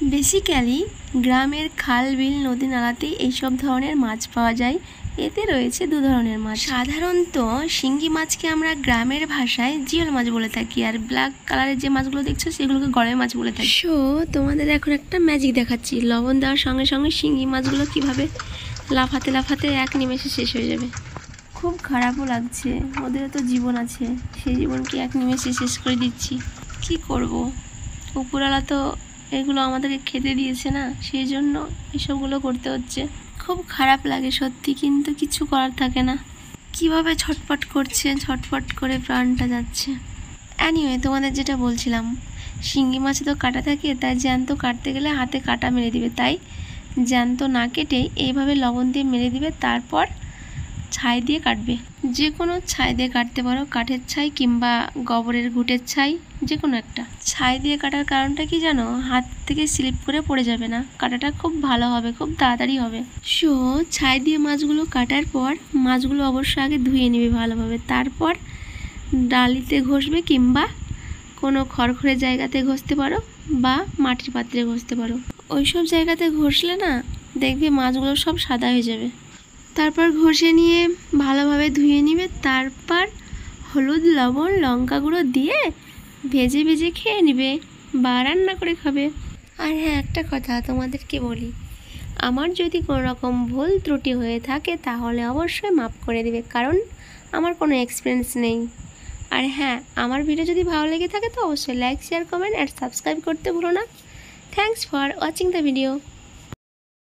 Basically গ্রামের খাল বিল নদী নালাতেই এইসব ধরনের মাছ পাওয়া যায়। এতে রয়েছে দু ধরনের মাছ। সাধারণত শিঙ্গি মাছকে আমরা গ্রামের ভাষায় জিওল মাছ বলে থাকি, আর ব্ল্যাক কালারের যে মাছগুলো দেখছো সেগুলোকে গড়াই মাছ বলে থাকি। সো তোমাদের এখন একটা ম্যাজিক দেখাচ্ছি। লবণ দেওয়ার সঙ্গে সঙ্গে শিঙ্গি মাছগুলো কিভাবে লাফাতে লাফাতে এক নিমেষে শেষ হয়ে যাবে। খুব খারাপও লাগছে, ওদেরও তো জীবন আছে, সেই জীবনকে এক নিমেষে শেষ করে দিচ্ছি। কি করব, উপরওয়ালা তো এগুলো আমাদেরকে খেতে দিয়েছে না, সেই জন্য এসবগুলো করতে হচ্ছে। খুব খারাপ লাগে সত্যি, কিন্তু কিছু করার থাকে না। কিভাবে ছটপট করছে, ছটপট করে প্রাণটা যাচ্ছে। অ্যানিওয়ে, তোমাদের যেটা বলছিলাম, শিঙ্গি মাছে তো কাঁটা থাকে, তাই জ্যান্ত কাটতে গেলে হাতে কাঁটা মেরে দিবে, তাই জ্যান্ত না কেটে এইভাবে লবণ দিয়ে মেরে দিবে, তারপর ছাই দিয়ে কাটবে। যে কোনো ছাই দিয়ে কাটতে পারো, কাঠের ছাই কিংবা গোবরের ঘুঁটের ছাই, যে কোনো একটা। ছাই দিয়ে কাটার কারণটা কি জানো? হাত থেকে স্লিপ করে পড়ে যাবে না, কাটাটা খুব ভালো হবে, খুব তাড়াতাড়ি হবে। সো ছাই দিয়ে মাছগুলো কাটার পর মাছগুলো অবশ্যই আগে ধুয়ে নেবে ভালোভাবে, তারপর ডালিতে ঘষবে কিংবা কোনো খড়খড়ে জায়গাতে ঘষতে পারো বা মাটির পাত্রে ঘষতে পারো। ওইসব জায়গাতে ঘষলে না দেখবে মাছগুলো সব সাদা হয়ে যাবে। তারপর ঘষে নিয়ে ভালোভাবে ধুয়ে নিবে, তারপর হলুদ লবণ লঙ্কা গুঁড়ো দিয়ে ভেজে ভেজে খেয়ে নিবে বা রান্না করে খাবে। আর হ্যাঁ, একটা কথা তোমাদেরকে বলি, আমার যদি কোনো রকম ভুল ত্রুটি হয়ে থাকে তাহলে অবশ্যই মাফ করে দেবে, কারণ আমার কোনো এক্সপিরিয়েন্স নেই। আর হ্যাঁ, আমার ভিডিও যদি ভালো লেগে থাকে তো অবশ্যই লাইক শেয়ার কমেন্ট আর সাবস্ক্রাইব করতে ভুলো না। Thanks for watching the video.